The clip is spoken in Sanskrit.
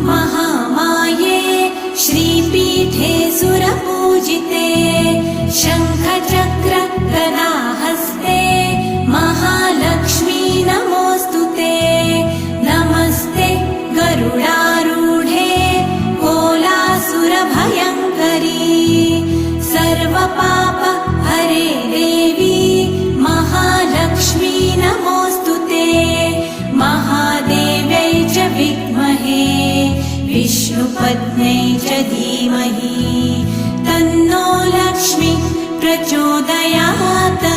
महामाये श्रीपीठे सुरपूजिते शङ्खचक्र गदाहस्ते महालक्ष्मी नमोऽस्तुते नमस्ते गरुडारूढे कोलासुरभयङ्करी सर्वपाप हरे देवी महालक्ष्मी नमोऽस्तुते महादेव्यै च विद्महे विष्णुपत्न्यै च धीमहि तन्नो लक्ष्मी प्रचोदयात्।